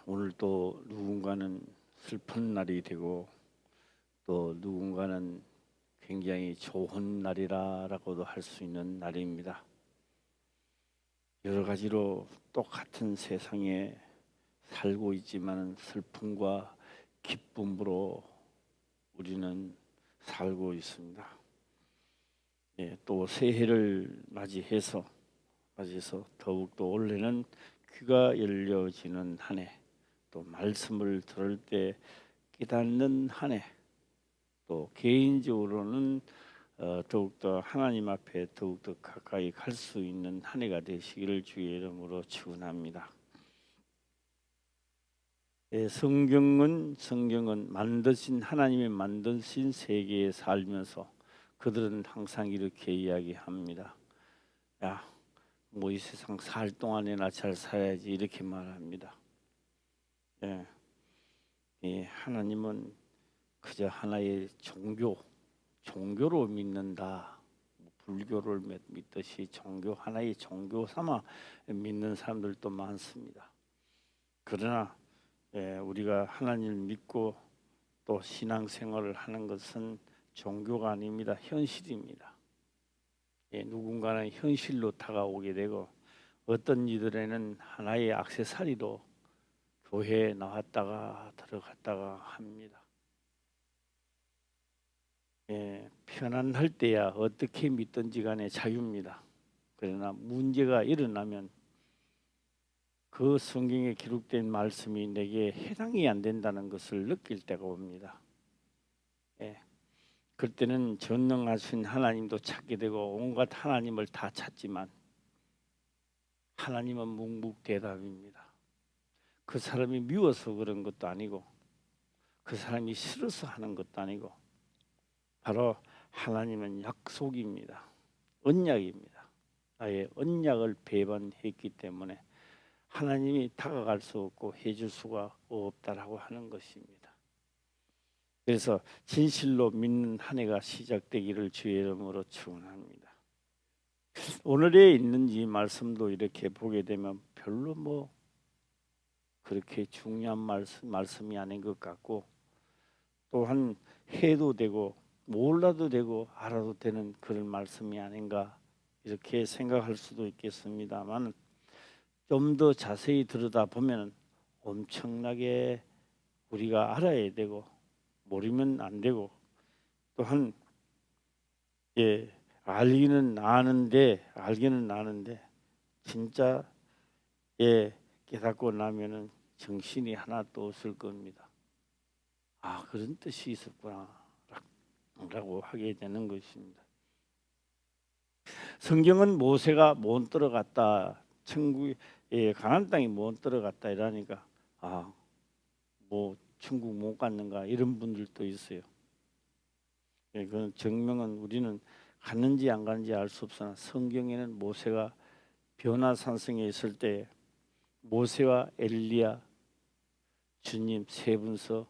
오늘 또 누군가는 슬픈 날이 되고 또 누군가는 굉장히 좋은 날이라고도 할 수 있는 날입니다. 여러 가지로 똑같은 세상에 살고 있지만 슬픔과 기쁨으로 우리는 살고 있습니다. 또 새해를 맞이해서 더욱더 올해는 귀가 열려지는 한 해, 또 말씀을 들을 때 깨닫는 한 해, 또 개인적으로는 더욱더 하나님 앞에 더욱더 가까이 갈 수 있는 한 해가 되시기를 주의 이름으로 축원합니다. 성경은 만드신 하나님이 만드신 세계에 살면서 그들은 항상 이렇게 이야기합니다. 야, 뭐 이 세상 살 동안에나 잘 살아야지 이렇게 말합니다. 하나님은 그저 하나의 종교로 믿는다. 불교를 믿듯이 하나의 종교 삼아 믿는 사람들도 많습니다. 그러나 우리가 하나님을 믿고 또 신앙생활을 하는 것은 종교가 아닙니다. 현실입니다. 누군가는 현실로 다가오게 되고 어떤 이들에는 하나의 액세서리로 교회에 나왔다가 들어갔다가 합니다. 편안할 때야 어떻게 믿든지 간에 자유입니다. 그러나 문제가 일어나면 그 성경에 기록된 말씀이 내게 해당이 안 된다는 것을 느낄 때가 옵니다. 그때는 전능하신 하나님도 찾게 되고 온갖 하나님을 다 찾지만 하나님은 묵묵대답입니다. 그 사람이 미워서 그런 것도 아니고 그 사람이 싫어서 하는 것도 아니고 바로 하나님은 약속입니다. 언약입니다. 나의 언약을 배반했기 때문에 하나님이 다가갈 수 없고 해줄 수가 없다라고 하는 것입니다. 그래서 진실로 믿는 한 해가 시작되기를 주의 이름으로 축원합니다. 오늘에 있는 이 말씀도 이렇게 보게 되면 별로 뭐 그렇게 중요한 말씀이 아닌 것 같고 또한 해도 되고 몰라도 되고 알아도 되는 그런 말씀이 아닌가 이렇게 생각할 수도 있겠습니다만 좀 더 자세히 들여다보면 엄청나게 우리가 알아야 되고 모르면 안 되고 또한 알기는 아는데 진짜 깨닫고 나면은 정신이 하나도 없을 겁니다. 아, 그런 뜻이 있었구나 라고 하게 되는 것입니다. 성경은 모세가 못 들어갔다, 천국에 가나안 땅에 못 들어갔다 이러니까 뭐 천국 못 갔는가 이런 분들도 있어요. 그 정명은 우리는 갔는지 안 갔는지 알 수 없으나 성경에는 모세가 변화산성에 있을 때 모세와 엘리야 주님 세 분서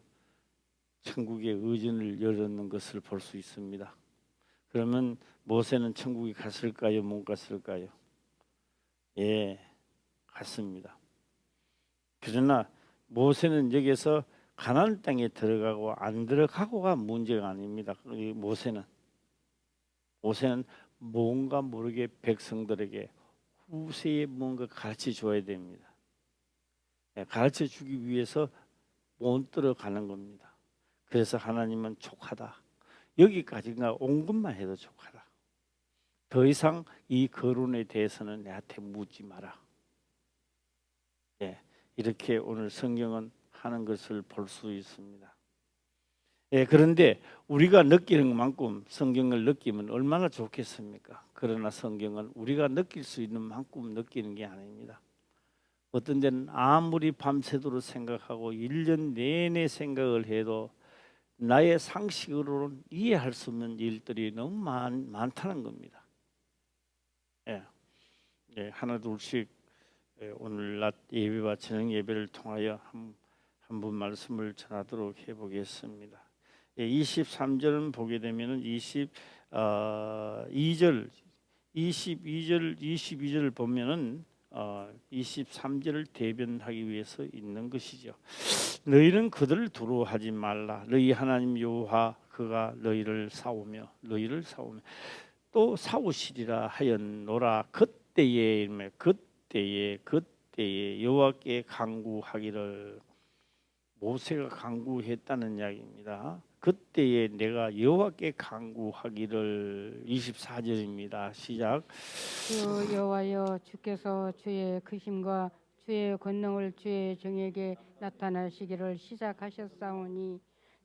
천국의 의전을 열었는 것을 볼 수 있습니다. 그러면 모세는 천국에 갔을까요? 못 갔을까요? 갔습니다. 그러나 모세는 여기서 가나안 땅에 들어가고 안 들어가고가 문제가 아닙니다. 모세는 뭔가 모르게 백성들에게 후세에 뭔가 가르쳐 줘야 됩니다. 가르쳐 주기 위해서 못 들어가는 겁니다. 그래서 하나님은 족하다. 여기까지가 온 것만 해도 족하다. 더 이상 이 거론에 대해서는 내한테 묻지 마라. 이렇게 오늘 성경은 하는 것을 볼 수 있습니다. 그런데 우리가 느끼는 만큼 성경을 느끼면 얼마나 좋겠습니까? 그러나 성경은 우리가 느낄 수 있는 만큼 느끼는 게 아닙니다. 어떤 데는 아무리 밤새도록 생각하고 1년 내내 생각을 해도 나의 상식으로는 이해할 수 없는 일들이 너무 많다는 겁니다. 하나 둘씩 오늘 낮 예배와 저녁 예배를 통하여 한 분 말씀을 전하도록 해보겠습니다. 23절은 보게 되면은 22절 보면은 23절을 대변하기 위해서 있는 것이죠. 너희는 그들을 두려워하지 말라. 너희 하나님 여호와 그가 너희를 싸우며 또 싸우시리라 하였노라. 그때에 여호와께 간구하기를. 모세가 간구했다는 이야기입니다. 그때에 내가 여호와께 간구하기를. 24절입니다. 시작. 주 여호와여, 주께서 주의 크심과 주의 권능을 주의 종에게 나타나시기를 시작하셨사오니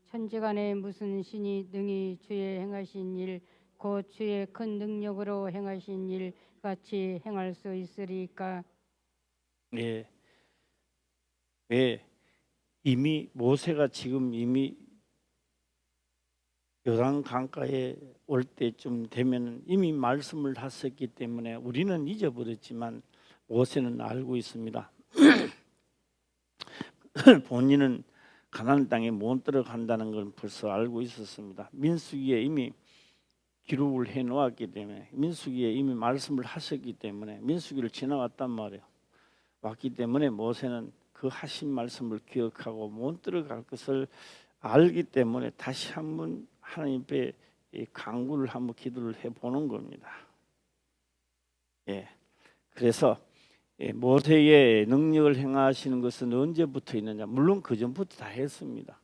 천지간에 무슨 신이 능히 주의 행하신 일 곧 주의 큰 능력으로 행하신 일 같이 행할 수 있으리까? 예, 왜 이미 모세가 지금 이미 요단 강가에 올 때쯤 되면 이미 말씀을 하셨기 때문에 우리는 잊어버렸지만 모세는 알고 있습니다. 본인은 가나안 땅에 못 들어간다는 걸 벌써 알고 있었습니다. 민수기에 이미 기록을 해놓았기 때문에, 민수기에 이미 말씀을 하셨기 때문에 민수기를 지나왔단 말이에요. 왔기 때문에 모세는 그 하신 말씀을 기억하고 못 들어갈 것을 알기 때문에 다시 한번 하나님 앞에 간구를 한번 기도를 해보는 겁니다. 예, 그래서 모세의 능력을 행하시는 것은 언제부터 있느냐? 물론 그 전부터 다 했습니다.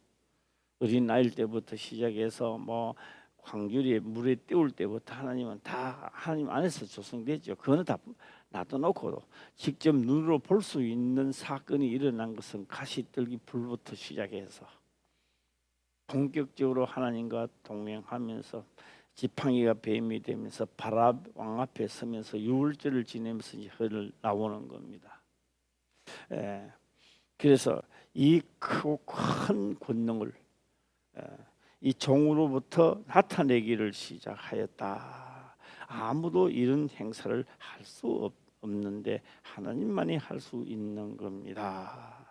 어린 나일 때부터 시작해서 뭐 광주리에 물에 띄울 때부터 하나님은 다 하나님 안에서 조성됐죠. 그거는 다 놔둬놓고 직접 눈으로 볼 수 있는 사건이 일어난 것은 가시떨기 불부터 시작해서 본격적으로 하나님과 동행하면서 지팡이가 뱀이 되면서 바람 왕 앞에 서면서 유월절을 지내면서 흘러 나오는 겁니다. 그래서 이 크고 큰 권능을 이 종으로부터 나타내기를 시작하였다. 아무도 이런 행사를 할 수 없는데 하나님만이 할 수 있는 겁니다.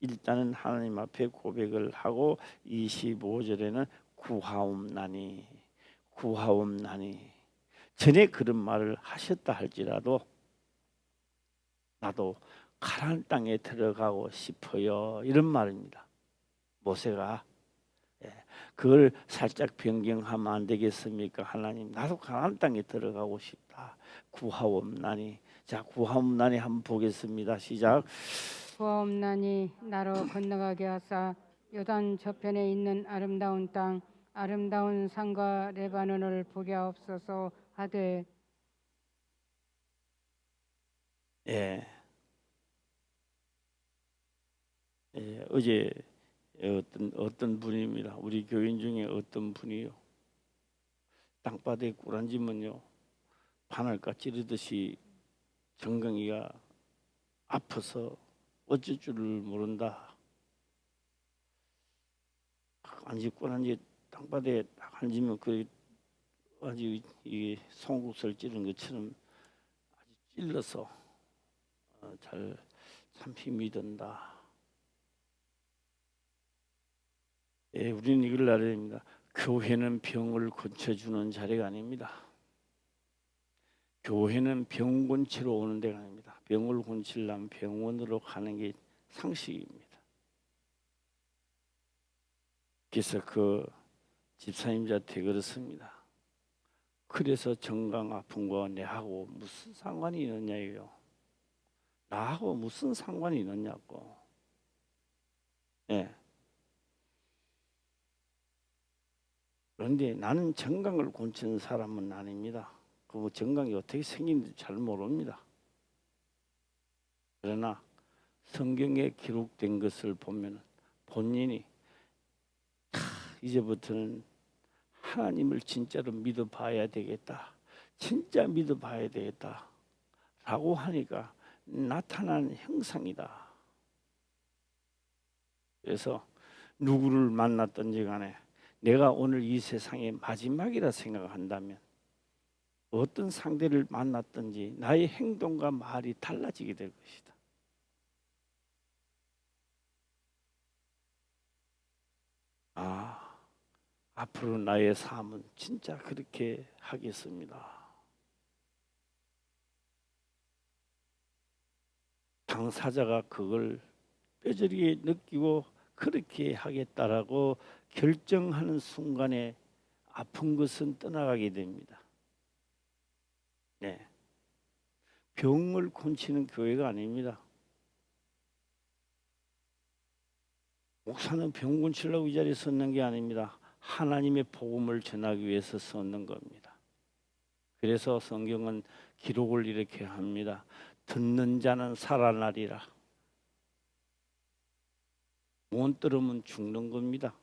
일단은 하나님 앞에 고백을 하고 25절에는 구하옵나니 전에 그런 말을 하셨다 할지라도 나도 가나안 땅에 들어가고 싶어요, 이런 말입니다. 모세가 그걸 살짝 변경하면 안 되겠습니까? 하나님, 나도 가나안 땅에 들어가고 싶다. 구하옵나니. 자, 구하옵나니 한번 보겠습니다. 시작. 구하옵나니 나로 건너가게 하사 요단 저편에 있는 아름다운 땅 아름다운 산과 레바논을 보게 하옵소서 하되. 예, 어제 어떤 분입니다. 우리 교인 중에 어떤 분이요. 땅바닥에 꿀앉으면요 바늘까 찌르듯이 정강이가 아파서 어쩔 줄을 모른다. 앉지 땅바닥에 딱 앉으면 그 아주 이 송곳을 찌른 것처럼 아주 찔러서 참 힘이 든다. 우리는 이걸 알아야 됩니다. 교회는 병을 고쳐주는 자리가 아닙니다. 교회는 병 고치러 오는 데가 아닙니다. 병을 고치려면 병원으로 가는 게 상식입니다. 그래서 그 집사님한테 그렇습니다. 그래서 정강 아픈 거 내하고 무슨 상관이 있느냐요. 나하고 무슨 상관이 있느냐고. 예. 그런데 나는 정강을 고치는 사람은 아닙니다. 그 정강이 어떻게 생긴지 잘 모릅니다. 그러나 성경에 기록된 것을 보면 본인이 이제부터는 하나님을 진짜로 믿어봐야 되겠다. 진짜 믿어봐야 되겠다. 라고 하니까 나타난 형상이다. 그래서 누구를 만났든지 간에 내가 오늘 이 세상의 마지막이라 생각한다면 어떤 상대를 만났든지 나의 행동과 말이 달라지게 될 것이다. 앞으로 나의 삶은 진짜 그렇게 하겠습니다. 당사자가 그걸 뼈저리게 느끼고 그렇게 하겠다라고 결정하는 순간에 아픈 것은 떠나가게 됩니다. 네. 병을 고치는 교회가 아닙니다. 목사는 병 고치려고 이 자리에 섰는 게 아닙니다. 하나님의 복음을 전하기 위해서 섰는 겁니다. 그래서 성경은 기록을 이렇게 합니다. 듣는 자는 살아나리라. 못 들으면 죽는 겁니다.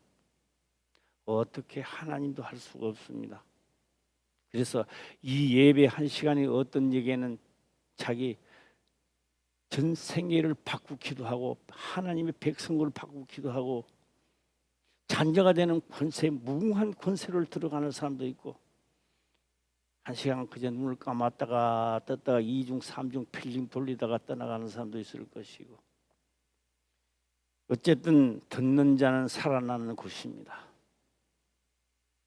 어떻게 하나님도 할 수가 없습니다. 그래서 이 예배 한 시간이 어떤 얘기는 자기 전 생애를 바꾸기도 하고 하나님의 백성을 바꾸기도 하고 잔자가 되는 권세, 무궁한 권세를 들어가는 사람도 있고 한 시간 그저 눈을 감았다가 떴다가 2중 3중 필링 돌리다가 떠나가는 사람도 있을 것이고 어쨌든 듣는 자는 살아나는 곳입니다.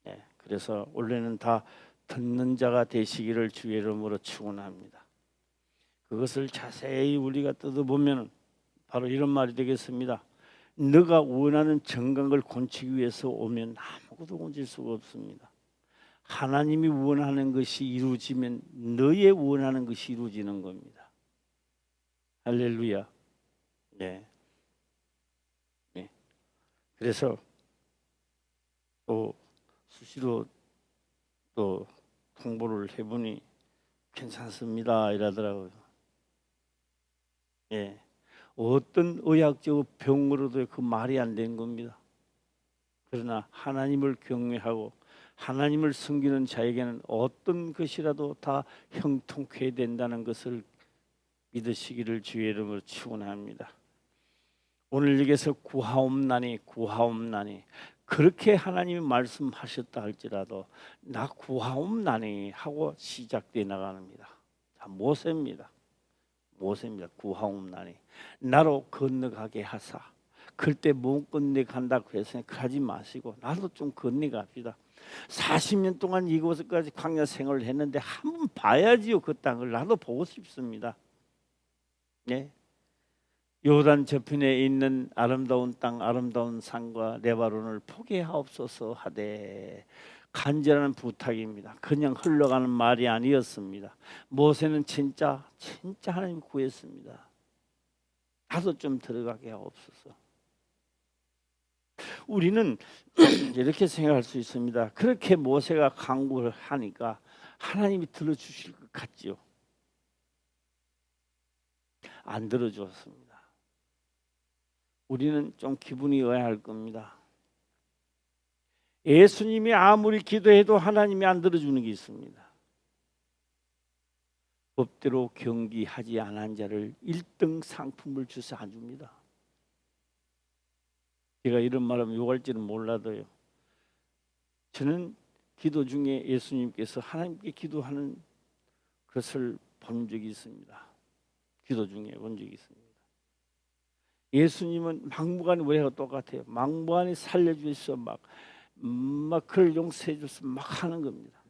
네, 그래서 원래는 다 듣는 자가 되시기를 주의 이름으로 축원합니다. 그것을 자세히 우리가 뜯어보면 바로 이런 말이 되겠습니다. 너가 원하는 정강을 고치기 위해서 오면 아무것도 고칠 수가 없습니다. 하나님이 원하는 것이 이루어지면 너의 원하는 것이 이루어지는 겁니다. 할렐루야. 네. 네. 그래서 또 수시로 또 통보를 해보니 괜찮습니다 이러더라고요. 예. 어떤 의학적 병으로도 그 말이 안 되는 겁니다. 그러나 하나님을 경외하고 하나님을 섬기는 자에게는 어떤 것이라도 다 형통케 된다는 것을 믿으시기를 주의 이름으로 축원합니다. 오늘 여기서 구하옵나니 그렇게 하나님이 말씀하셨다 할지라도 나 구하옵나니 하고 시작돼 나갑니다. 자, 모세입니다. 구하옵나니 나로 건너가게 하사. 그때 못 건너간다고 해서 가지 마시고 나도 좀 건너갑시다. 40년 동안 이곳까지 광야 생활을 했는데 한번 봐야지요. 그 땅을 나도 보고 싶습니다. 네. 요단 저편에 있는 아름다운 땅, 아름다운 산과 레바논을 포기하옵소서 하되 간절한 부탁입니다. 그냥 흘러가는 말이 아니었습니다. 모세는 진짜 하나님 구했습니다. 나도 좀 들어가게 하옵소서. 우리는 이렇게 생각할 수 있습니다. 그렇게 모세가 간구를 하니까 하나님이 들어주실 것 같지요. 안 들어주었습니다. 우리는 좀 기분이 의아할 겁니다. 예수님이 아무리 기도해도 하나님이 안 들어주는 게 있습니다. 법대로 경기하지 않은 자를 1등 상품을 주사 안 줍니다. 제가 이런 말하면 욕할지는 몰라도요. 저는 기도 중에 예수님께서 하나님께 기도하는 것을 본 적이 있습니다. 기도 중에 본 적이 있습니다. 예수님은 막무가내 우리하고 똑같아요. 막무가내 살려주셔서 막 그를 용서해 주셔서 막 하는 겁니다.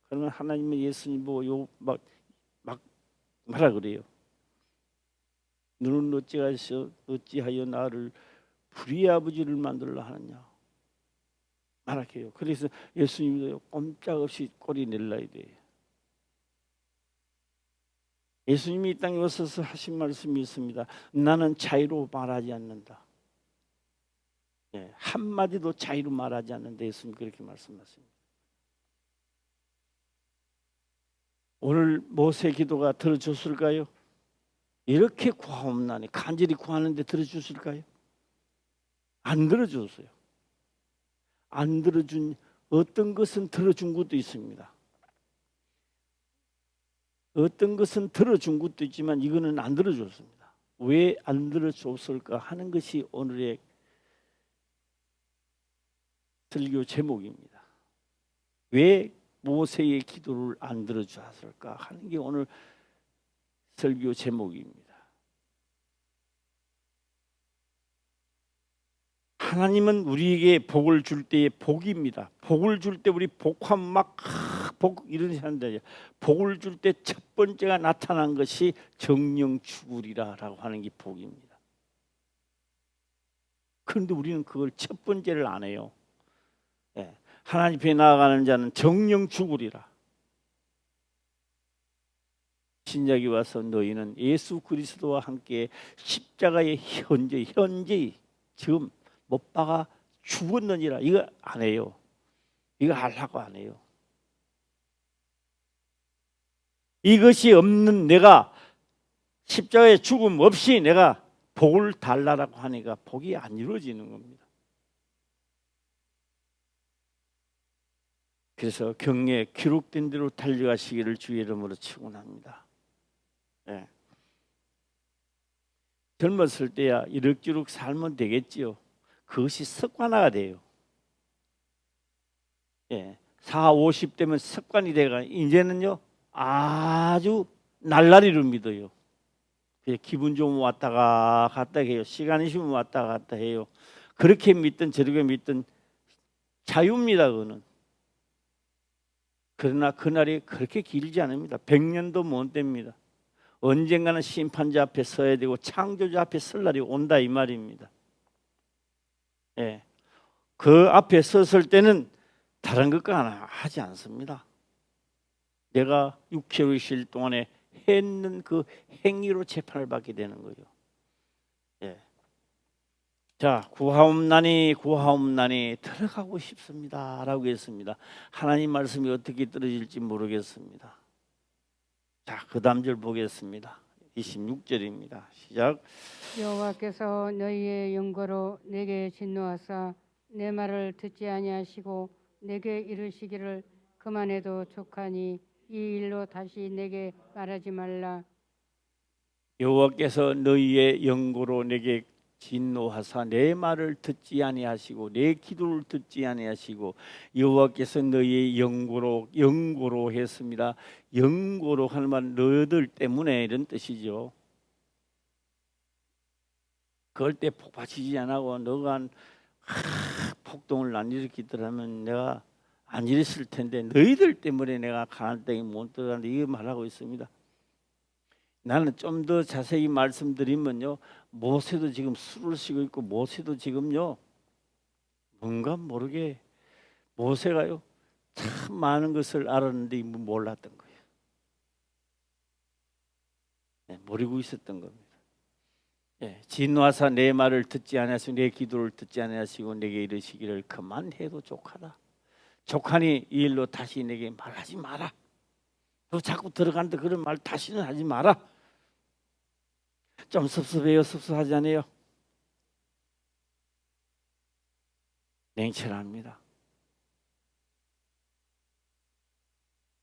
그러면 하나님은 예수님 보고 막 뭐라 그래요? 너는 어찌하여 나를 불의의 아버지를 만들려 하느냐 말할게요. 그래서 예수님도 꼼짝없이 꼬리 내려야 돼요. 예수님이 이 땅에 오셔서 하신 말씀이 있습니다. 나는 자유로 말하지 않는다. 네, 한마디도 자유로 말하지 않는다. 예수님 그렇게 말씀하십니다. 오늘 모세 기도가 들어줬을까요? 이렇게 구하옵나니 간절히 구하는데 들어주실까요? 안 들어줬어요. 안 들어준 어떤 것은 들어준 것도 있습니다. 어떤 것은 들어준 것도 있지만 이거는 안 들어줬습니다. 왜 안 들어줬을까 하는 것이 오늘의 설교 제목입니다. 왜 모세의 기도를 안 들어주었을까 하는 게 오늘 설교 제목입니다. 하나님은 우리에게 복을 줄 때의 복입니다. 복을 줄 때 우리 복하면 막 복 이런 사람들 복을 줄 때 첫 번째가 나타난 것이 정령 죽으리라라고 하는 게 복입니다. 그런데 우리는 그걸 첫 번째를 안 해요. 예. 하나님 앞에 나아가는 자는 정령 죽으리라. 신약이 와서 너희는 예수 그리스도와 함께 십자가에 현재 지금 못 박아 죽었느니라. 이거 안 해요. 이거 하려고 안 해요. 이것이 없는 내가 십자가의 죽음 없이 내가 복을 달라라고 하니까 복이 안 이루어지는 겁니다. 그래서 경례에 기록된 대로 달려가시기를 주의 이름으로 축원합니다. 예. 젊었을 때야 이럭저럭 살면 되겠지요. 그것이 습관화가 돼요. 예. 40, 50대면 습관이 돼가 이제는요 아주 날라리를 믿어요. 기분 좋으면 왔다가 갔다 해요. 시간이 있으면 왔다 갔다 해요. 그렇게 믿든 저렇게 믿든 자유입니다. 그거는. 그러나 그날이 그렇게 길지 않습니다. 100년도 못 됩니다. 언젠가는 심판자 앞에 서야 되고 창조자 앞에 설 날이 온다 이 말입니다. 예. 그 앞에 섰을 때는 다른 것과 하지 않습니다. 내가 6개월 쉴 동안에 했는 그 행위로 재판을 받게 되는 거예요. 예. 자, 구하옵나니 들어가고 싶습니다 라고 했습니다. 하나님 말씀이 어떻게 떨어질지 모르겠습니다. 자, 그 다음 절 보겠습니다. 26절입니다. 시작. 여호와께서 너희의 영거로 내게 진노하사 내 말을 듣지 아니하시고 내게 이르시기를 그만해도 족하니 이 일로 다시 내게 말하지 말라. 여호와께서 너희의 영고로 내게 진노하사 내 말을 듣지 아니하시고 내 기도를 듣지 아니하시고 여호와께서 너희의 영고로 했습니다. 영고로 하는 말 너희들 때문에 이런 뜻이죠. 그럴 때 폭파치지 않고 너가 폭동을 안 일으키더라면 내가 안 일했을 텐데 너희들 때문에 내가 가나안 땅에 못 들어가는데 이거 말하고 있습니다. 나는 좀 더 자세히 말씀드리면요, 모세도 지금 술을 쉬고 있고 모세도 지금요 뭔가 모르게 모세가요 참 많은 것을 알았는데 몰랐던 거예요. 네, 모르고 있었던 겁니다. 네, 진노하사 내 말을 듣지 아니하시고 내 기도를 듣지 아니하시고 내게 이르시기를 그만해도 족하다. 족하니 이 일로 다시 내게 말하지 마라. 너 자꾸 들어가는데 그런 말 다시는 하지 마라. 좀 섭섭해요? 섭섭하지 않아요? 냉철합니다.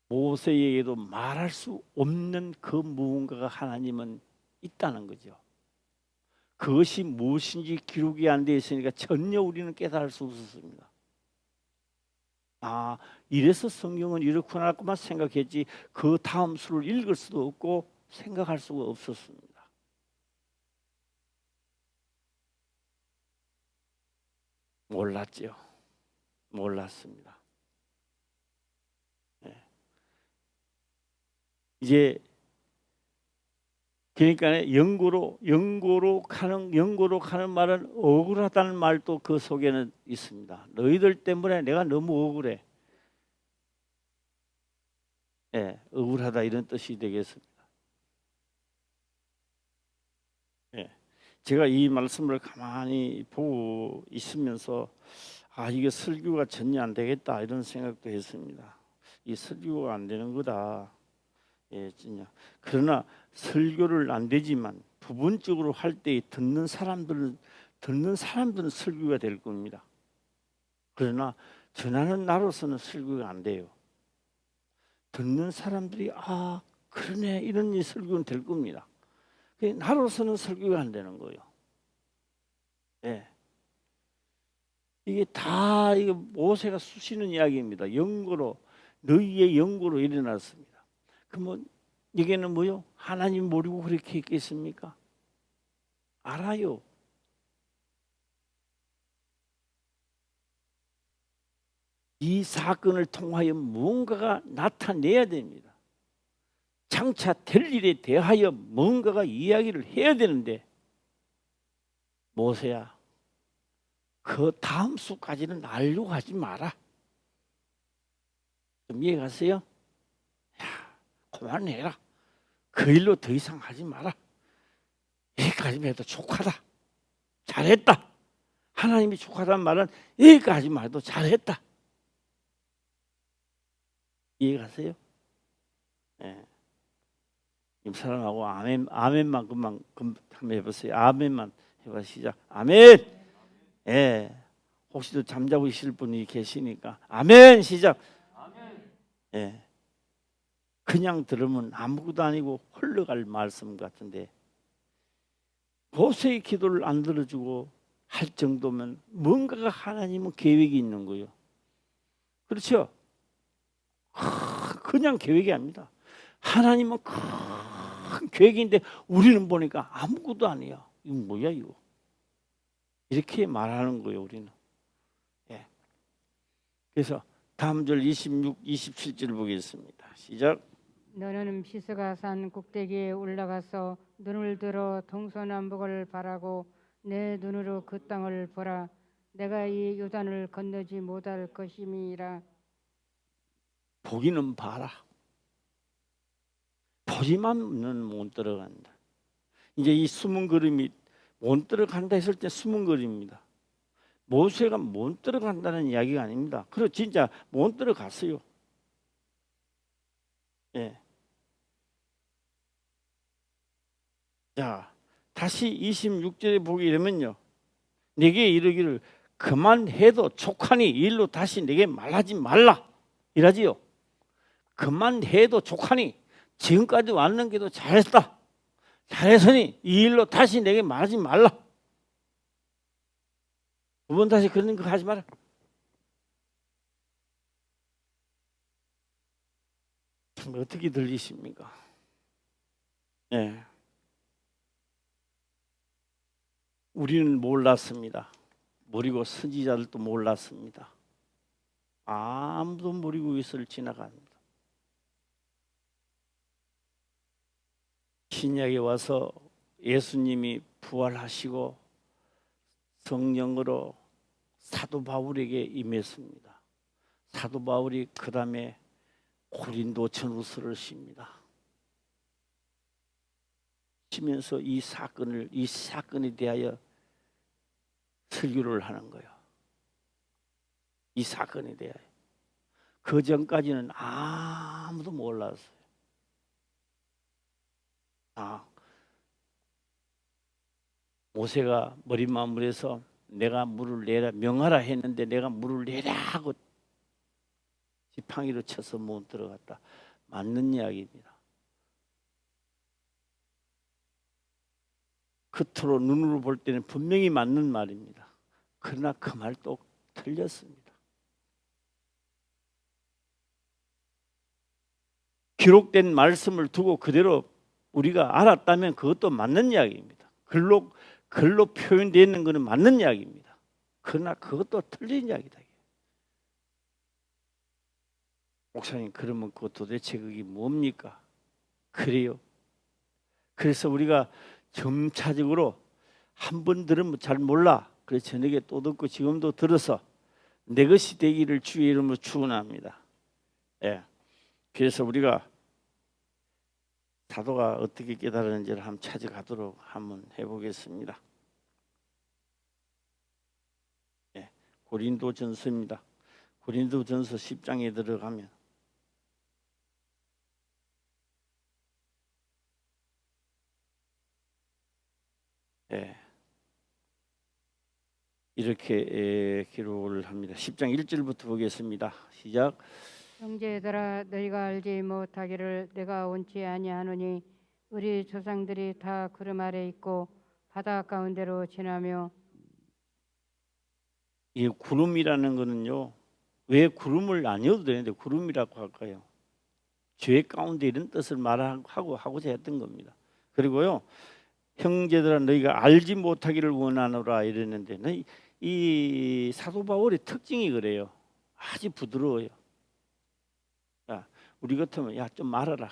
모세에게도 말할 수 없는 그 무언가가 하나님은 있다는 거죠. 그것이 무엇인지 기록이 안 되어 있으니까 전혀 우리는 깨달을 수 없었습니다. 아, 이래서 성경은 이렇구나만 생각했지 그 다음 수를 읽을 수도 없고 생각할 수가 없었습니다. 몰랐죠. 몰랐습니다. 네. 이제 그러니까 영고로 가는 말은 억울하다는 말도 그 속에는 있습니다. 너희들 때문에 내가 너무 억울해. 예, 억울하다 이런 뜻이 되겠습니다. 예, 제가 이 말씀을 가만히 보고 있으면서 이게 설교가 전혀 안 되겠다 이런 생각도 했습니다. 이 설교가 안 되는 거다. 예, 진짜. 그러나 설교를 안 되지만 부분적으로 할 때 듣는 사람들은 설교가 될 겁니다. 그러나 전하는 나로서는 설교가 안 돼요. 듣는 사람들이 그러네 이런 설교는 될 겁니다. 나로서는 설교가 안 되는 거예요. 예. 이게 다 이거 모세가 수시는 이야기입니다. 너희의 영고로 일어났습니다. 그러면 이게는 뭐요? 하나님 모르고 그렇게 했겠습니까? 알아요. 이 사건을 통하여 무언가가 나타내야 됩니다. 장차 될 일에 대하여 뭔가가 이야기를 해야 되는데 모세야 그 다음 수까지는 알려고 하지 마라. 좀 이해가세요? 야, 그만해라. 그 일로 더 이상 하지 마라. 여기까지만 해도 족하다. 잘했다. 하나님이 족하다는 말은 여기까지만 해도 잘했다. 이해가세요? 예. 이 사람하고 아멘만 금방 한번 해보세요. 아멘만 해봐. 시작. 아멘. 예. 혹시 또 잠자고 있을 분이 계시니까 아멘. 시작. 예. 그냥 들으면 아무것도 아니고 흘러갈 말씀 같은데 모세의 기도를 안 들어주고 할 정도면 뭔가가 하나님은 계획이 있는 거예요. 그렇죠? 그냥 계획이 아닙니다. 하나님은 큰 계획인데 우리는 보니까 아무것도 아니야. 이거 뭐야 이거? 이렇게 말하는 거예요 우리는. 예. 그래서 다음 절 26, 27절 보겠습니다. 시작. 너는 비스가 산 꼭대기에 올라가서 눈을 들어 동서남북을 바라고 내 눈으로 그 땅을 보라. 내가 이 요단을 건너지 못할 것임이라. 보기는 봐라. 보지만은 못 들어간다. 이제 이 숨은 그림이 못 들어간다 했을 때 숨은 그림입니다. 모세가 못 들어간다는 이야기가 아닙니다. 그리고 진짜 못 들어갔어요. 예. 자, 다시 26절에 보게 되면요. 내게 이르기를 그만해도 족하니 일로 다시 내게 말하지 말라. 이라지요. 그만해도 족하니 지금까지 왔는 게도 잘했다. 잘했으니 이 일로 다시 내게 말하지 말라. 두 번 다시 그런 거 하지 마라. 참 어떻게 들리십니까? 예. 우리는 몰랐습니다. 모르고 선지자들도 몰랐습니다. 아무도 모르고 위에서를 지나갑니다. 신약에 와서 예수님이 부활하시고 성령으로 사도 바울에게 임했습니다. 사도 바울이 그 다음에 고린도 전후서를 씁니다. 쓰면서 이 사건에 대하여 설교를 하는 거예요. 이 사건에 대하여. 그 전까지는 아무도 몰랐어요. 모세가 머리만물에서 내가 물을 내라 명하라 했는데 내가 물을 내라 하고 지팡이로 쳐서 못 들어갔다. 맞는 이야기입니다. 겉으로 눈으로 볼 때는 분명히 맞는 말입니다. 그러나 그 말도 틀렸습니다. 기록된 말씀을 두고 그대로 우리가 알았다면 그것도 맞는 이야기입니다. 글로 표현되어 있는 것은 맞는 이야기입니다. 그러나 그것도 틀린 이야기다. 목사님, 그러면 그 도대체 그게 뭡니까? 그래요. 그래서 우리가 점차적으로 한 번 들으면 잘 몰라. 그래서 저녁에 또 듣고 지금도 들어서 내 것이 되기를 주의 이름으로 축원합니다. 예. 그래서 우리가 사도가 어떻게 깨달았는지를 한번 찾아가도록 한번 해보겠습니다. 예. 고린도전서입니다. 고린도전서 10장에 들어가면 이렇게 기록을 합니다. 10장 1절부터 보겠습니다. 시작. 형제들아 너희가 알지 못하기를 내가 원치 아니하노니 우리 조상들이 다 구름 아래 있고 바다 가운데로 지나며. 이 구름이라는 거는요. 왜 구름을 아니어도 되는데 구름이라고 할까요? 죄 가운데 이런 뜻을 하고자 했던 겁니다. 그리고요. 형제들아 너희가 알지 못하기를 원하노라 이랬는데 이 사도 바울의 특징이 그래요. 아주 부드러워요. 야, 우리 같으면 야, 좀 말아라.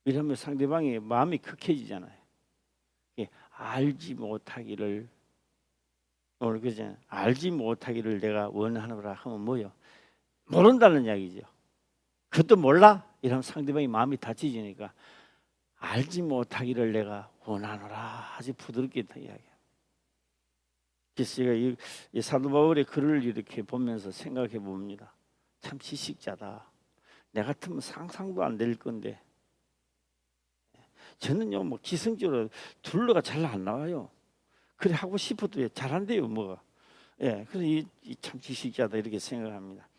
이러면 상대방의 마음이 극해지잖아요. 알지 못하기를 오늘 그죠? 알지 못하기를 내가 원하노라 하면 뭐요? 모른다는 이야기죠. 그것도 몰라? 이러면 상대방이 마음이 다치지니까 알지 못하기를 내가 원하노라 아주 부드럽게 했다 이야기야. 그래서 제가 이 사도 바울의 글을 이렇게 보면서 생각해 봅니다. 참 지식자다. 내 같으면 상상도 안 될 건데 저는요 뭐 기성적으로 둘러가 잘 안 나와요. 그래 하고 싶어도 잘 안 돼요 뭐가. 예, 그래서 이 참 지식자다 이렇게 생각합니다.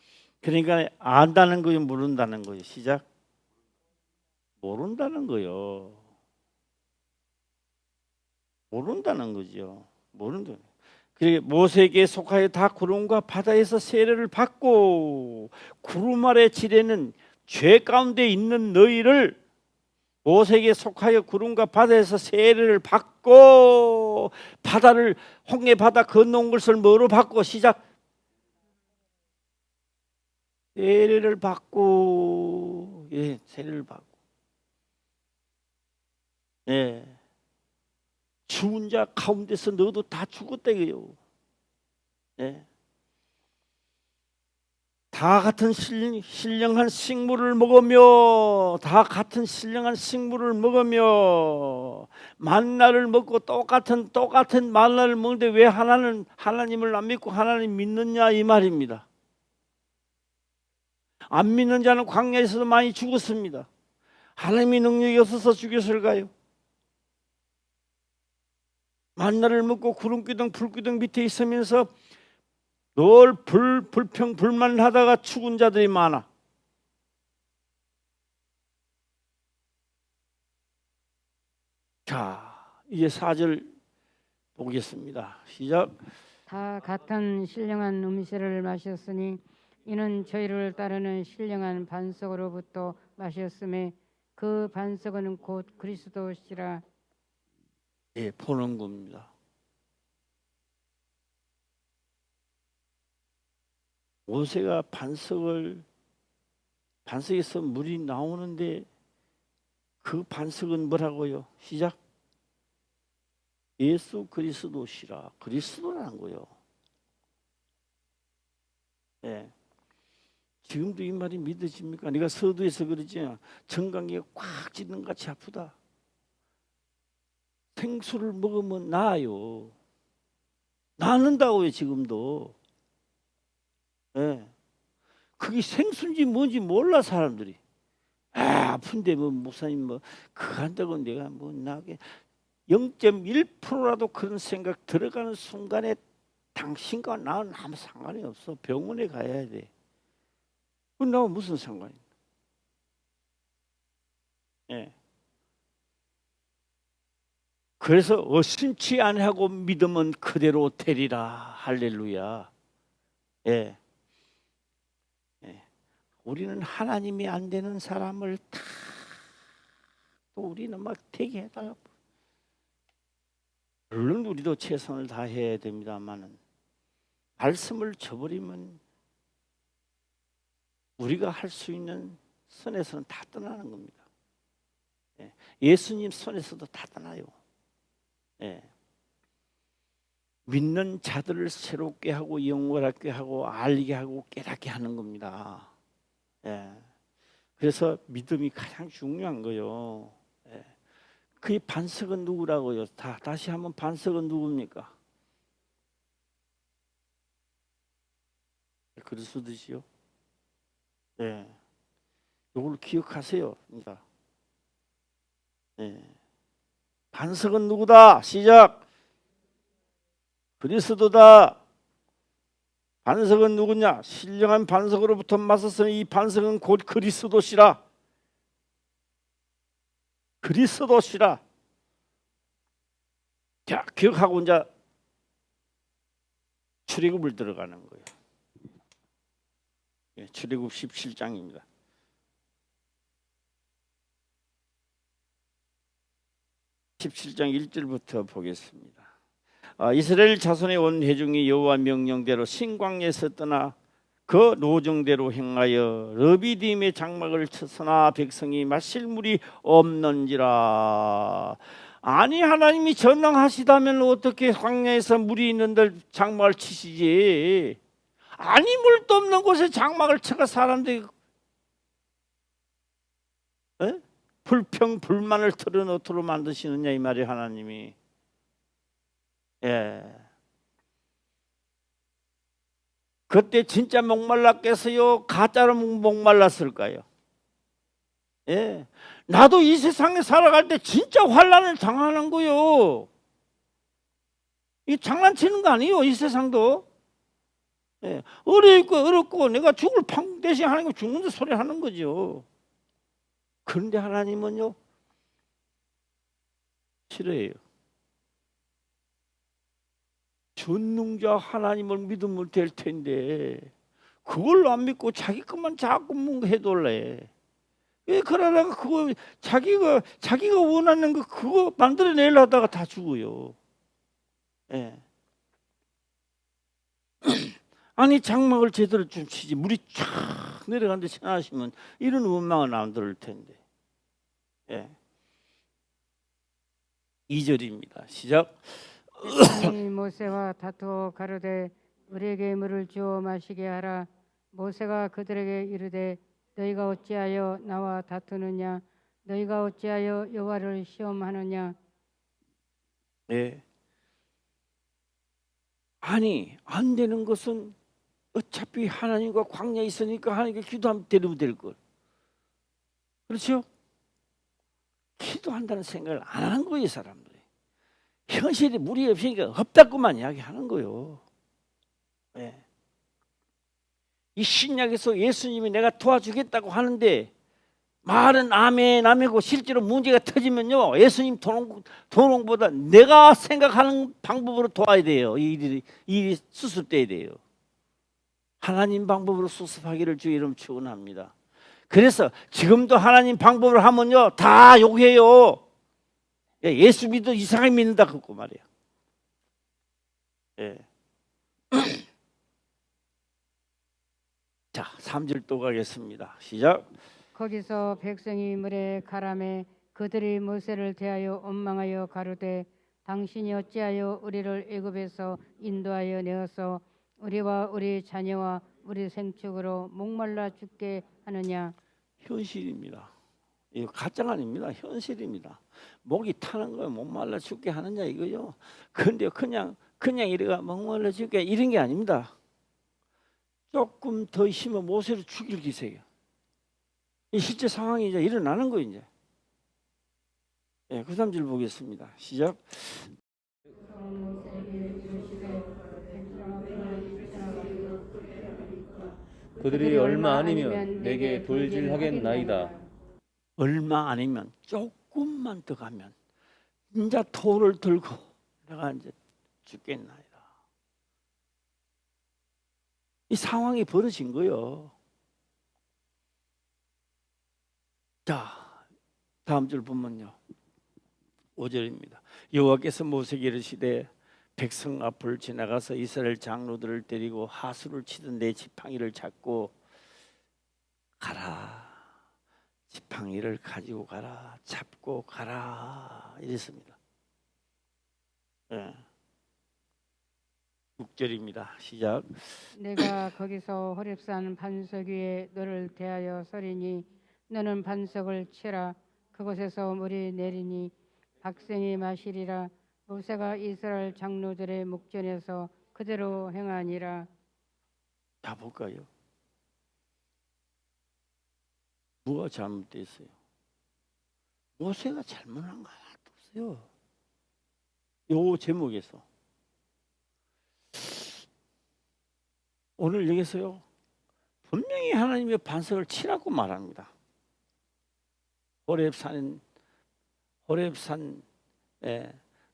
그러니까 안다는 거요, 모른다는 거요. 시작. 모른다는 거요. 모른다는 거죠. 모른다. 그리고 모세에게 속하여 다 구름과 바다에서 세례를 받고 구름 아래 지레는 죄 가운데 있는 너희를 모세에게 속하여 구름과 바다에서 세례를 받고 바다를 홍해 바다 건너온 것을 뭐로 받고 시작. 세례를 받고 세례를 받고 죽은 자 가운데서 너도 다 죽었다고요. 다 같은 신령한 식물을 먹으며 다 같은 신령한 식물을 먹으며 만나를 먹고 똑같은 만나를 먹는데 왜 하나는 하나님을 안 믿고 하나님 믿느냐 이 말입니다. 안 믿는 자는 광야에서도 많이 죽었습니다. 하나님의 능력이 없어서 죽였을까요? 만나를 먹고 구름기둥 불기둥 밑에 있으면서 늘 불평불만하다가 죽은 자들이 많아. 자, 이제 4절 보겠습니다. 시작. 다 같은 신령한 음식을 마셨으니 이는 저희를 따르는 신령한 반석으로부터 마셨음에 그 반석은 곧 그리스도시라. 보는 겁니다. 모세가 반석에서 물이 나오는데 그 반석은 뭐라고요? 시작. 예수 그리스도시라. 그리스도라는 거요. 지금도 이 말이 믿어집니까? 내가 서두에서 그러지 정강이가 꽉 찢는 같이 아프다. 생수를 먹으면 나아요. 나는다고요 지금도. 그게 생수인지 뭔지 몰라 사람들이. 아픈데 뭐 목사님 뭐 그거 한다고 내가 뭐 나게 0.1%라도 그런 생각 들어가는 순간에 당신과 나는 아무 상관이 없어. 병원에 가야 돼. 그건 나와 무슨 상관이야? 그래서 의심치 아니하고 믿으면 그대로 되리라. 할렐루야. 우리는 하나님이 안 되는 사람을 다 또 우리는 막 되게 해달라고. 물론 우리도 최선을 다해야 됩니다만은 말씀을 저버리면 우리가 할 수 있는 선에서는 다 떠나는 겁니다. 예수님 손에서도 다 떠나요. 믿는 자들을 새롭게 하고 영원하게 하고 알게 하고 깨닫게 하는 겁니다. 그래서 믿음이 가장 중요한 거요. 그 반석은 누구라고요? 다시 한번 반석은 누굽니까? 그리스도시요. 이걸 기억하세요. 그러니까. 반석은 누구다? 시작. 그리스도다. 반석은 누구냐? 신령한 반석으로부터 맞섰으니 이 반석은 곧 그리스도시라. 그리스도시라. 자, 기억하고 이제 출애굽을 들어가는 거예요. 출애굽 17장입니다. 17장 1절부터 보겠습니다. 이스라엘 자손의 온 회중이 여호와 명령대로 신광야에서 떠나 그 노정대로 행하여 러비딤의 장막을 쳤으나 백성이 마실 물이 없는지라. 아니 하나님이 전능하시다면 어떻게 광야에서 물이 있는데 장막을 치시지? 아니 물도 없는 곳에 장막을 쳐가 사람들이 불평불만을 털어놓도록 만드시느냐 이 말이 하나님이. 예. 그때 진짜 목말랐겠어요? 가짜로 목말랐을까요? 예. 나도 이 세상에 살아갈 때 진짜 환난을 당하는 거요. 이 장난치는 거 아니에요, 이 세상도. 예. 어렵고 내가 죽을 판 대신 하나님 죽는데 소리 하는 거죠. 그런데 하나님은요 싫어해요. 전능자 하나님을 믿으면 될 텐데 그걸 안 믿고 자기 것만 자꾸 뭔가 해돌래. 예, 그러다가 그거 자기가 원하는 거 그거 만들어내려 하다가 다 죽어요. 예. 아니 장막을 제대로 좀 치지. 물이 쫙 내려가는데 지나시면 이런 원망은 안 들을 텐데. 예. 2절입니다. 시작. 백성이 모세와 다투어 가로되 우리에게 물을 주어 마시게 하라. 모세가 그들에게 이르되 너희가 어찌하여 나와 다투느냐? 너희가 어찌하여 여호와를 시험하느냐? 네. 아니 안 되는 것은 어차피 하나님과 광야에 있으니까 하나님께 기도하면 되면 될 걸. 그렇죠? 기도한다는 생각을 안 하는 거예요, 사람들이. 현실에 물이 없으니까 없다고만 이야기하는 거예요. 네. 이 신약에서 예수님이 내가 도와주겠다고 하는데 말은 아멘 아멘고 실제로 문제가 터지면요 예수님 도농보다 내가 생각하는 방법으로 도와야 돼요. 이 일이 수습돼야 돼요. 하나님 방법으로 수습하기를 주의 이름 축원합니다. 그래서 지금도 하나님 방법으로 하면요 다 욕해요. 예수 믿어 이상하게 믿는다 그거 말이에요. 예. 자 3절 또 가겠습니다. 시작. 거기서 백성이 물에 가라매 그들이 모세를 대하여 원망하여 가로되 당신이 어찌하여 우리를 애굽에서 인도하여 내어서 우리와 우리 자녀와 우리 생축으로 목말라 죽게 하느냐? 현실입니다. 이거 가짜가 아닙니다. 현실입니다. 목이 타는 거예요. 목말라 죽게 하느냐 이거요. 그런데 그냥 이래가 목말라 죽게 이런 게 아닙니다. 조금 더 있으면 모세를 죽일 기세예요. 이 실제 상황이 이제 일어나는 거예요 이제. 예, 그 3절 보겠습니다. 시작. 그들이 얼마 아니면 내게 돌질하겠나이다. 얼마 아니면 조금만 더 가면 이제 돌을 들고 내가 이제 죽겠나이다. 이 상황이 벌어진 거요. 자, 다음 줄 보면요. 5절입니다. 여호와께서 모세에게 이르시되 백성 앞을 지나가서 이스라엘 장로들을 데리고 하수를 치던 내 지팡이를 잡고 가라. 지팡이를 가지고 가라. 잡고 가라. 이랬습니다. 예. 6절입니다. 시작. 내가 거기서 호렙산 반석 위에 너를 대하여 서리니 너는 반석을 치라. 그곳에서 물이 내리니 백성이 마시리라. 모세가 이스라엘 장로들의 목전에서 그대로 행하니라. 자 볼까요? 뭐가 잘못됐어요? 모세가 잘못한 거 하나도 없어요. 요 제목에서 오늘 여기서요 분명히 하나님의 반석을 치라고 말합니다. 호렙산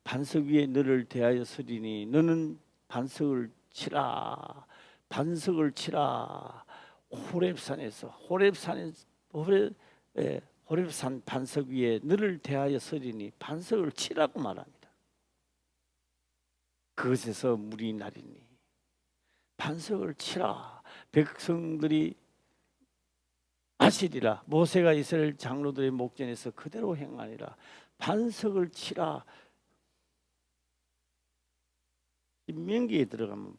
반석 위에 너를 대하여 서리니 너는 반석을 치라. 호렙산 반석 위에 너를 대하여 서리니 반석을 치라고 말합니다. 그것에서 물이 나리니 반석을 치라. 백성들이 하시리라. 모세가 이스라엘 장로들의 목전에서 그대로 행하니라. 반석을 치라. 신명기에 들어가면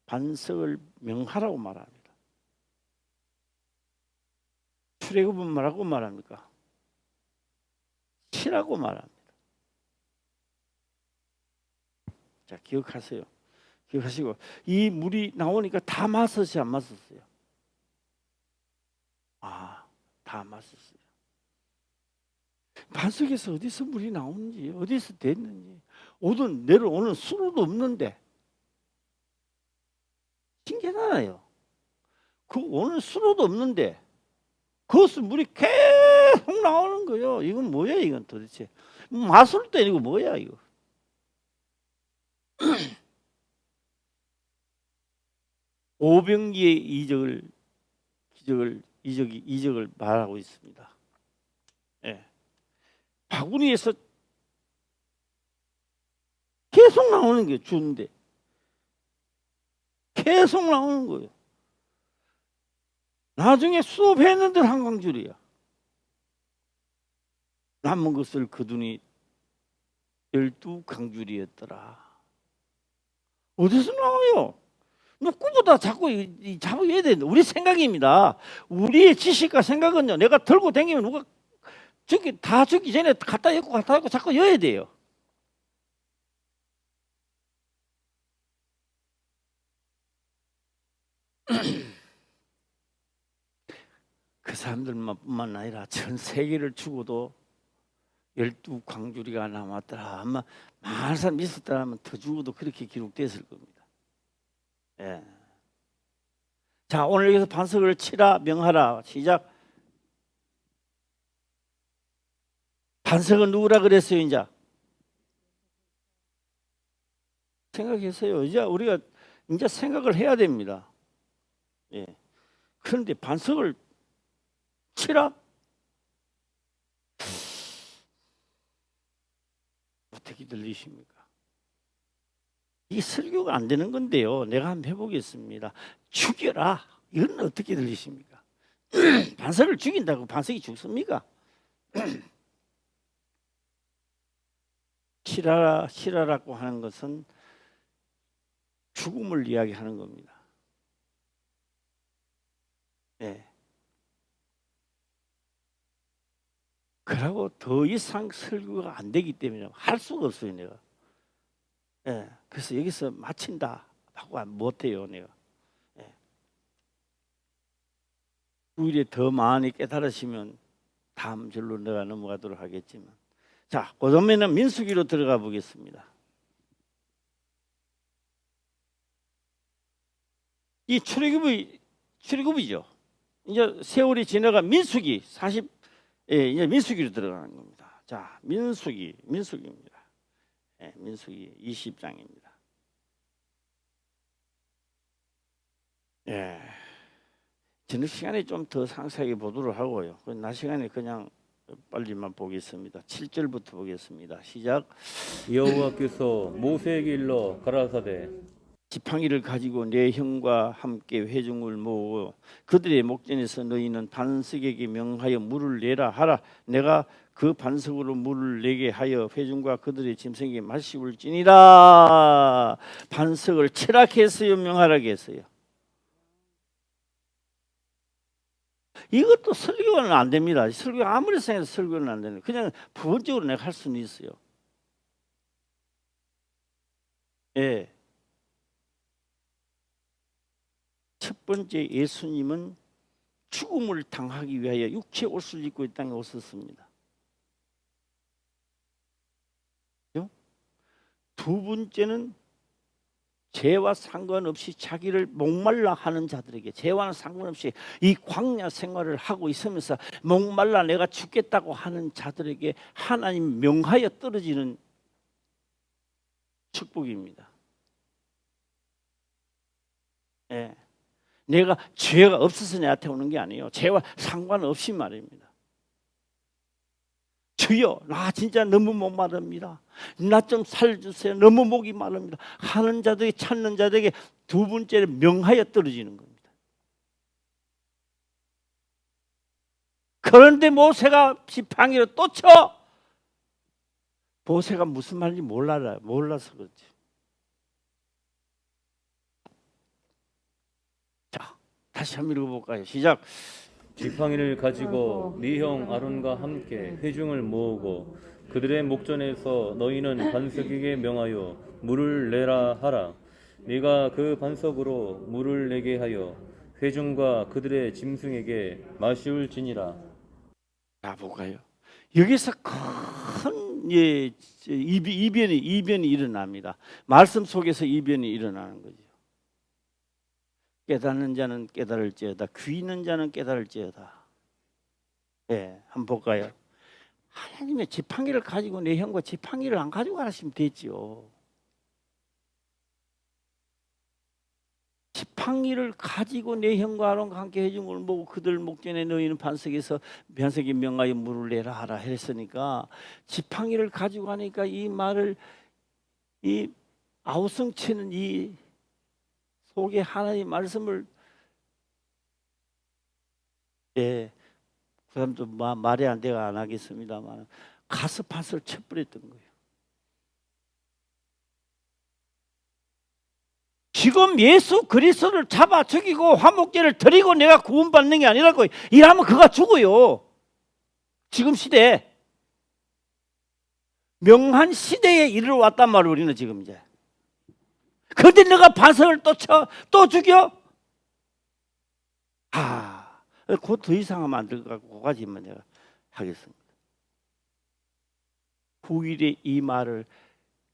반석을 명하라고 말합니다. 출애굽은 뭐라고 말합니까? 치라고 말합니다. 자, 기억하세요. 기억하시고, 이 물이 나오니까 다 마셨어요, 안 마셨어요? 다 마셨어요. 반석에서 어디서 물이 나오는지, 어디서 됐는지, 오든 내려오는 수로도 없는데 신기하잖아요. 그 오는 수로도 없는데 그것을 물이 계속 나오는 거예요. 이건 뭐야? 이건 도대체 마술도 아니고 뭐야 이거? 오병기의 이적을 말하고 있습니다. 예. 바구니에서 계속 나오는 게 주는데 계속 나오는 거예요. 나중에 수업했는데 한강줄이야. 남은 것을 거두니 12강줄이었더라. 어디서 나와요? 누구보다 자꾸 잡아야 되는데 우리 생각입니다. 우리의 지식과 생각은요. 내가 들고 다니면 누가 다 죽기 전에 갖다 입고 자꾸 여야 돼요. 그 사람들뿐만 아니라 전 세계를 죽어도 12광주리가 남았더라. 아마 많은 사람이 있었더라면 더 죽어도 그렇게 기록됐을 겁니다. 예. 자, 오늘 여기서 반석을 치라 명하라. 시작. 반석은 누구라 그랬어요, 이제? 생각했어요. 이제 우리가 이제 생각을 해야 됩니다. 예. 그런데 반석을 치라? 어떻게 들리십니까? 이 설교가 안 되는 건데요. 내가 한번 해보겠습니다. 죽여라. 이건 어떻게 들리십니까? 반석을 죽인다고 반석이 죽습니까? 치라라고 하는 것은 죽음을 이야기하는 겁니다. 예. 그러고 더 이상 설교가 안 되기 때문에 할 수가 없어요, 내가. 예. 그래서 여기서 마친다 하고 못해요, 내가. 예. 오히려 더 많이 깨달으시면 다음 절로 내가 넘어가도록 하겠지만, 자, 그다음에는 민수기로 들어가 보겠습니다. 이 출애굽이죠. 이제 세월이 지나가 민수기 40, 이제 민수기로 들어가는 겁니다. 자, 민수기입니다. 예, 민수기 20장입니다. 예, 저녁 시간에 좀 더 상세하게 보도록 하고요. 낮 시간에 그냥 빨리만 보겠습니다. 7절부터 보겠습니다. 시작. 여호와께서 모세에게 일러 가라사대 지팡이를 가지고 내 형과 함께 회중을 모으고 그들의 목전에서 너희는 반석에게 명하여 물을 내라 하라. 내가 그 반석으로 물을 내게 하여 회중과 그들의 짐승에게 마시울지니라. 반석을 치라 했어요, 명하라 했어요? 이것도 설교는 안 됩니다. 설교 아무리 생각해도 설교는 안 되는. 그냥 부분적으로 내가 할 수는 있어요. 예. 첫 번째, 예수님은 죽음을 당하기 위하여 육체 옷을 입고 이 땅에 오셨습니다. 두 번째는 죄와 상관없이 자기를 목말라 하는 자들에게, 죄와는 상관없이 이 광야 생활을 하고 있으면서 목말라 내가 죽겠다고 하는 자들에게 하나님 명하여 떨어지는 축복입니다. 예. 내가 죄가 없어서 내한테 오는 게 아니에요. 죄와 상관없이 말입니다. 주여, 나 진짜 너무 목마릅니다. 나 좀 살려주세요. 너무 목이 마릅니다 하는 자들이, 찾는 자들에게 두 번째는 명하여 떨어지는 겁니다. 그런데 모세가 지팡이로 또 쳐. 모세가 무슨 말인지 몰라서 그렇지. 자, 다시 한번 읽어볼까요? 시작. 지팡이를 가지고 네 형 아론과 함께 회중을 모으고 그들의 목전에서 너희는 반석에게 명하여 물을 내라 하라. 네가 그 반석으로 물을 내게 하여 회중과 그들의 짐승에게 마시울지니라. 자, 볼까요? 여기서 큰 이변이 일어납니다. 말씀 속에서 이변이 일어나는 거죠. 깨닫는 자는 깨달을지어다. 귀 있는 자는 깨달을지어다. 예, 한번 볼까요? 하나님의 지팡이를 가지고 내 형과 지팡이를 안 가지고 가시면 되지요. 지팡이를 가지고 내 형과 아론과 함께 해중을 모으고 그들 목전에 너희는 반석에 명하여 물을 내라 하라 했으니까 지팡이를 가지고 가니까 이 말을 이 아우성치는 이 속에 하나님 말씀을 그 사람도 말이 안 돼가 안 하겠습니다만 가스팟을 쳐버렸던 거예요. 지금 예수 그리스도를 잡아 죽이고 화목제를 드리고 내가 구원받는 게 아니라고. 이러면 그가 죽어요. 지금 시대에 명한 시대에 이르러 왔단 말이에요. 우리는 지금 이제. 그런데 내가 반석을 또 쳐, 또 죽여? 곧 더 이상 하면 안 될 것 같고 그까지만 내가 하겠습니다. 9일에 이 말을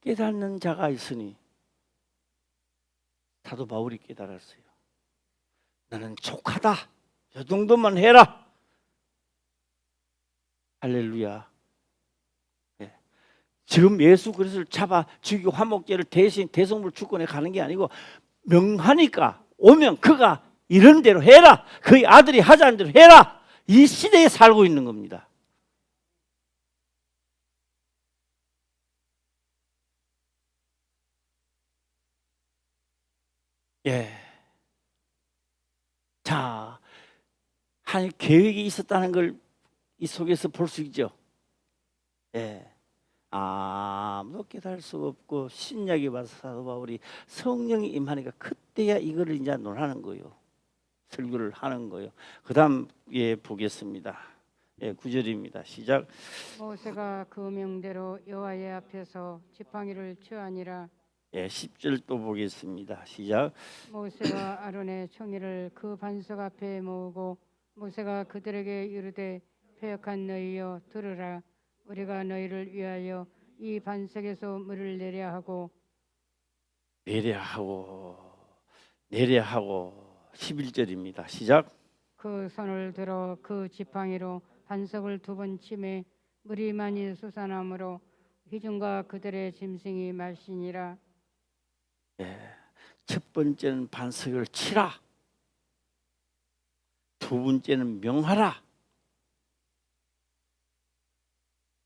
깨닫는 자가 있으니 사도 바울이 깨달았어요. 나는 족하다. 저 정도만 해라. 할렐루야. 네. 지금 예수 그리스도를 잡아 죽이고 화목제를 대신 대성물 주권에 가는 게 아니고 명하니까 오면 그가 이런 대로 해라. 그의 아들이 하자는 대로 해라. 이 시대에 살고 있는 겁니다. 예. 자, 한 계획이 있었다는 걸 이 속에서 볼 수 있죠. 예. 아무도 깨달을 수 없고 신약에 와서 사도 바울이 성령이 임하니까 그때야 이거를 이제 논하는 거예요. 설교를 하는 거예요. 그다음 보겠습니다. 9절입니다. 시작. 모세가 그 명대로 여호와의 앞에서 지팡이를 취하니라. 10절 또 보겠습니다. 시작. 모세와 아론의 총의를 그 반석 앞에 모으고 모세가 그들에게 이르되 패역한 너희여 들으라. 우리가 너희를 위하여 이 반석에서 물을 내려하고 11절입니다. 시작. 그 손을 들어 그 지팡이로 반석을 2번 치매 물이 많이 솟아나므로 회중과 그들의 짐승이 마시니라. 첫 번째는 반석을 치라. 두 번째는 명하라.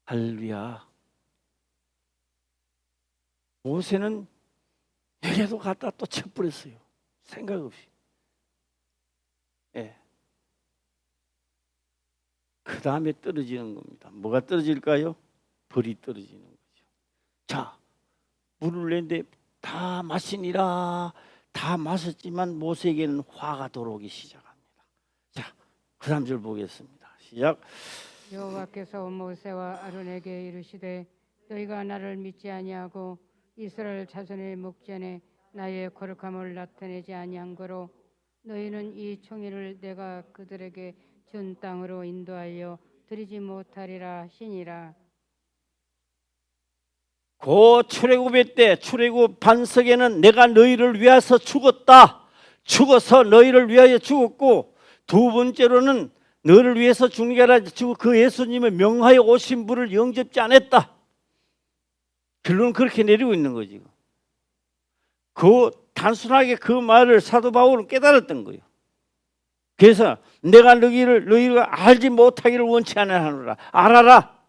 할렐루야. 모세는 여기도 갖다 또 쳐버렸어요. 생각 없이. 그 다음에 떨어지는 겁니다. 뭐가 떨어질까요? 벌이 떨어지는 거죠. 자, 물을 냈는데 다 마시니라. 다 마셨지만 모세에게는 화가 돌아오기 시작합니다. 자, 그 다음 절 보겠습니다. 시작. 여호와께서 모세와 아론에게 이르시되 너희가 나를 믿지 아니하고 이스라엘 자손의 목전에 나의 거룩함을 나타내지 아니한 거로 너희는 이 총회를 내가 그들에게 준 땅으로 인도하여 드리지 못하리라 하시니라. 그 출애굽의 때 출애굽 반석에는 내가 너희를 위해서 죽었다. 죽어서 너희를 위하여 죽었고 두 번째로는 너를 위해서 죽는 게 아니라 그 예수님의 명하여 오신 분을 영접지 않았다. 결론은 그렇게 내리고 있는 거지. 그 단순하게 그 말을 사도 바울은 깨달았던 거예요. 그래서 내가 너희가 알지 못하기를 원치 않으노라. 알아라.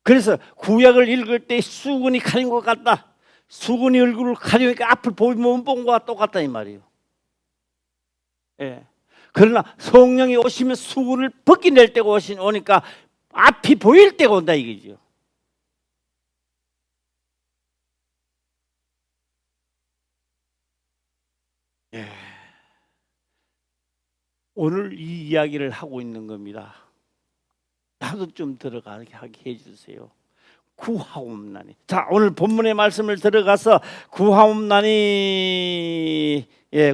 그래서 구약을 읽을 때 수군이 가린 것 같다. 수군이 얼굴을 가리니까 앞을 보면 못 본 것과 똑같다 이 말이에요. 그러나 성령이 오시면 수군을 벗겨낼 때가 오니까 앞이 보일 때가 온다 이거죠. 예. 오늘 이 이야기를 하고 있는 겁니다. 나도 좀 들어가게 하게 해주세요. 구하옵나니. 자, 오늘 본문의 말씀을 들어가서 구하옵나니,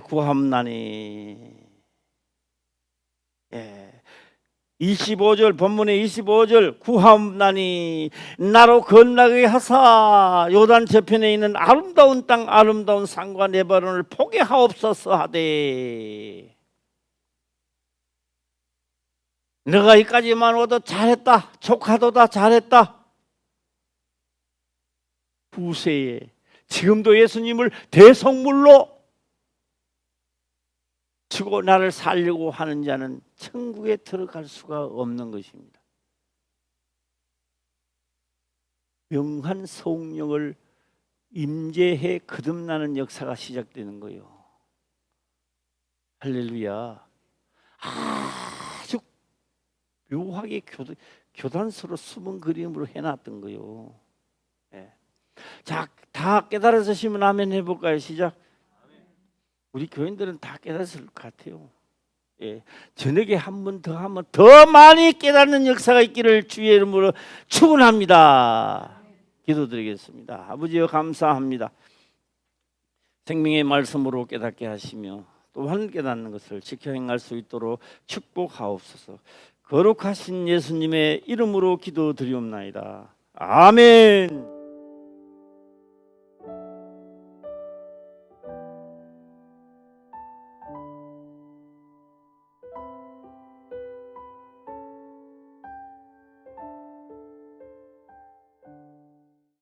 구하옵나니. 25절 본문의 25절 구하옵나니 나로 건너게 하사 요단 저편에 있는 아름다운 땅 아름다운 산과 네바론을 보게 하옵소서 하되 너가 이까지만 와도 잘했다 조카도다 잘했다 후세에 지금도 예수님을 대성물로 주고 나를 살려고 하는 자는 천국에 들어갈 수가 없는 것입니다. 명한 성령을 임재해 거듭나는 역사가 시작되는 거예요. 할렐루야. 아주 묘하게 교단서로 숨은 그림으로 해놨던 거예요. 자, 다 깨달아서시면 아멘 해볼까요? 시작. 우리 교인들은 다 깨달았을 것 같아요. 저녁에 한 번 더 하면 더 많이 깨닫는 역사가 있기를 주의 이름으로 축원합니다. 기도드리겠습니다. 아버지여 감사합니다. 생명의 말씀으로 깨닫게 하시며 또한 깨닫는 것을 지켜 행할 수 있도록 축복하옵소서. 거룩하신 예수님의 이름으로 기도드리옵나이다. 아멘.